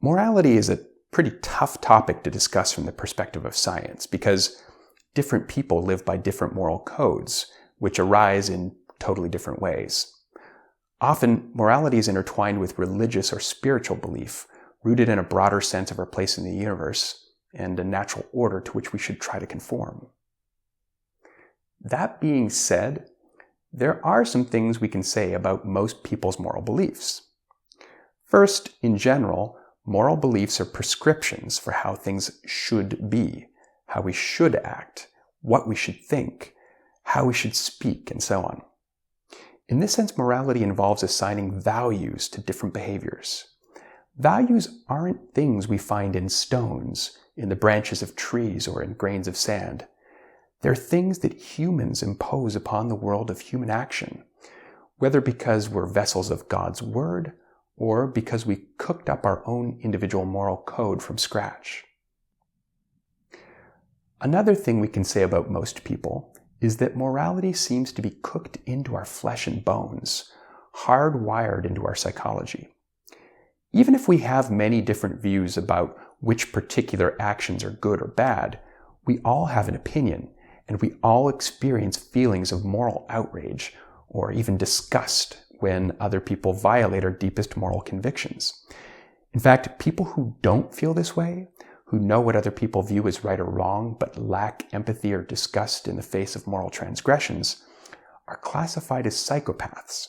Morality is a pretty tough topic to discuss from the perspective of science because different people live by different moral codes, which arise in totally different ways. Often, morality is intertwined with religious or spiritual belief, rooted in a broader sense of our place in the universe and a natural order to which we should try to conform. That being said, there are some things we can say about most people's moral beliefs. First, in general, moral beliefs are prescriptions for how things should be, how we should act, what we should think, how we should speak, and so on. In this sense, morality involves assigning values to different behaviors. Values aren't things we find in stones, in the branches of trees, or in grains of sand. They're things that humans impose upon the world of human action, whether because we're vessels of God's word or because we cooked up our own individual moral code from scratch. Another thing we can say about most people is that morality seems to be cooked into our flesh and bones, hardwired into our psychology. Even if we have many different views about which particular actions are good or bad, we all have an opinion, and we all experience feelings of moral outrage or even disgust when other people violate our deepest moral convictions. In fact, people who don't feel this way, who know what other people view as right or wrong but lack empathy or disgust in the face of moral transgressions, are classified as psychopaths.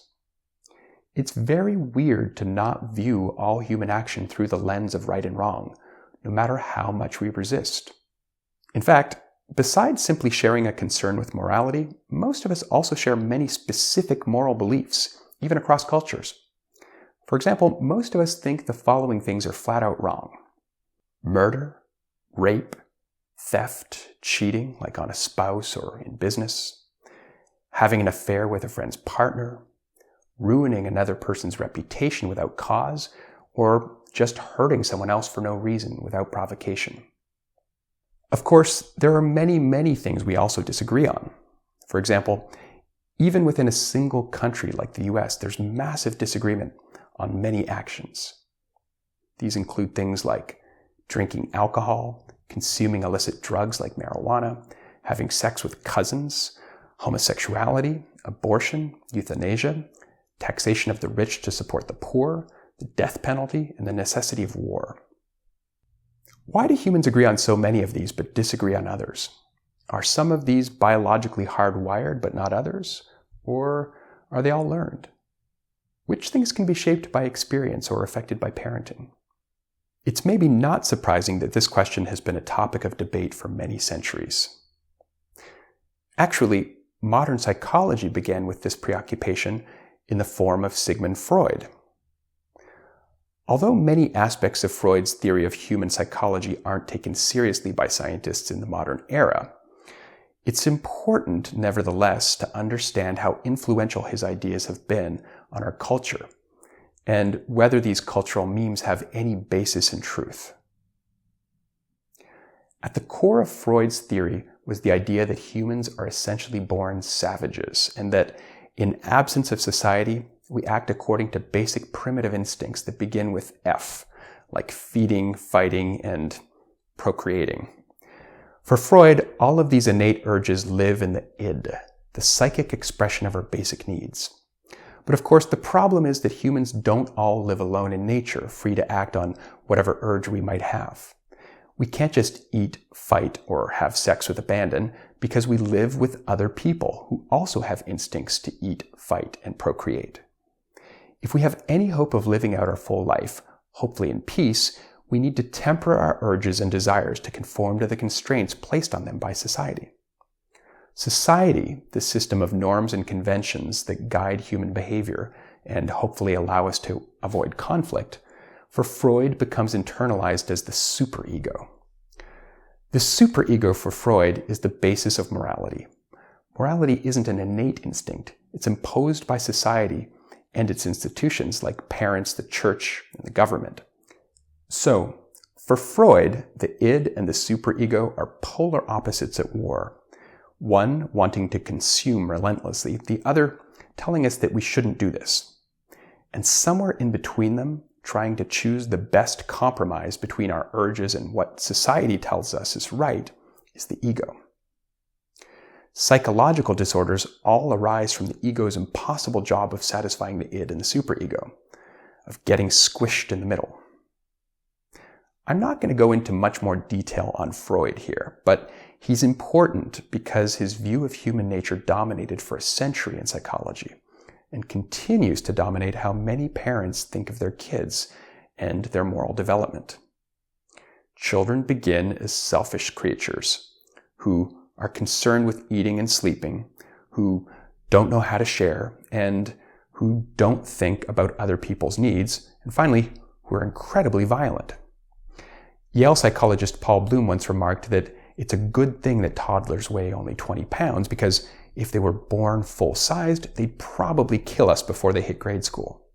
It's very weird to not view all human action through the lens of right and wrong, no matter how much we resist. In fact, besides simply sharing a concern with morality, most of us also share many specific moral beliefs, even across cultures. For example, most of us think the following things are flat out wrong: murder, rape, theft, cheating, like on a spouse or in business, having an affair with a friend's partner, ruining another person's reputation without cause, or just hurting someone else for no reason without provocation. Of course, there are many things we also disagree on. For example, even within a single country like the US, there's massive disagreement on many actions. These include things like drinking alcohol, consuming illicit drugs like marijuana, having sex with cousins, homosexuality, abortion, euthanasia, taxation of the rich to support the poor, the death penalty, and the necessity of war. Why do humans agree on so many of these but disagree on others? Are some of these biologically hardwired but not others? Or are they all learned? Which things can be shaped by experience or affected by parenting? It's maybe not surprising that this question has been a topic of debate for many centuries. Actually, modern psychology began with this preoccupation in the form of Sigmund Freud. Although many aspects of Freud's theory of human psychology aren't taken seriously by scientists in the modern era, it's important, nevertheless, to understand how influential his ideas have been on our culture, and whether these cultural memes have any basis in truth. At the core of Freud's theory was the idea that humans are essentially born savages, and that in absence of society, we act according to basic primitive instincts that begin with F, like feeding, fighting, and procreating. For Freud, all of these innate urges live in the id, the psychic expression of our basic needs. But of course, the problem is that humans don't all live alone in nature, free to act on whatever urge we might have. We can't just eat, fight, or have sex with abandon because we live with other people who also have instincts to eat, fight, and procreate. If we have any hope of living out our full life, hopefully in peace, we need to temper our urges and desires to conform to the constraints placed on them by society. Society, the system of norms and conventions that guide human behavior and hopefully allow us to avoid conflict, for Freud becomes internalized as the superego. The superego for Freud is the basis of morality. Morality isn't an innate instinct. It's imposed by society and its institutions like parents, the church, and the government. So, for Freud, the id and the superego are polar opposites at war. One wanting to consume relentlessly, the other telling us that we shouldn't do this. And somewhere in between them, trying to choose the best compromise between our urges and what society tells us is right, is the ego. Psychological disorders all arise from the ego's impossible job of satisfying the id and the superego, of getting squished in the middle. I'm not going to go into much more detail on Freud here, but he's important because his view of human nature dominated for a century in psychology and continues to dominate how many parents think of their kids and their moral development. Children begin as selfish creatures who are concerned with eating and sleeping, who don't know how to share, and who don't think about other people's needs, and finally, who are incredibly violent. Yale psychologist Paul Bloom once remarked that it's a good thing that toddlers weigh only 20 pounds because if they were born full-sized, they'd probably kill us before they hit grade school.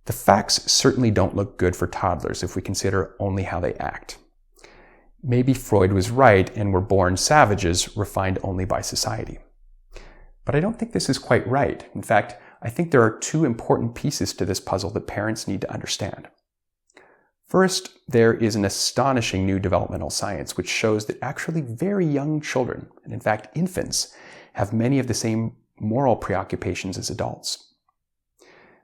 The facts certainly don't look good for toddlers if we consider only how they act. Maybe Freud was right and we're born savages, refined only by society. But I don't think this is quite right. In fact, I think there are two important pieces to this puzzle that parents need to understand. First, there is an astonishing new developmental science which shows that actually very young children, and in fact infants, have many of the same moral preoccupations as adults.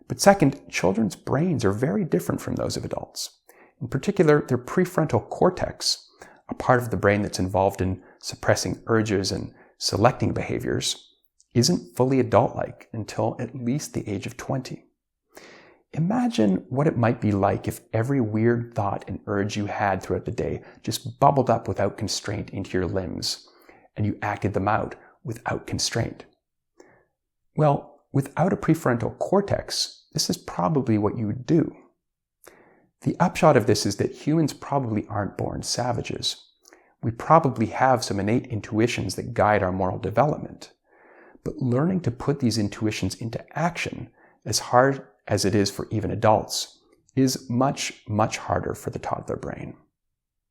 But second, children's brains are very different from those of adults. In particular, their prefrontal cortex, a part of the brain that's involved in suppressing urges and selecting behaviors, isn't fully adult-like until at least the age of 20. Imagine what it might be like if every weird thought and urge you had throughout the day just bubbled up without constraint into your limbs, and you acted them out without constraint. Well, without a prefrontal cortex, this is probably what you would do. The upshot of this is that humans probably aren't born savages. We probably have some innate intuitions that guide our moral development. But learning to put these intuitions into action, as hard as it is for even adults, is much, much harder for the toddler brain.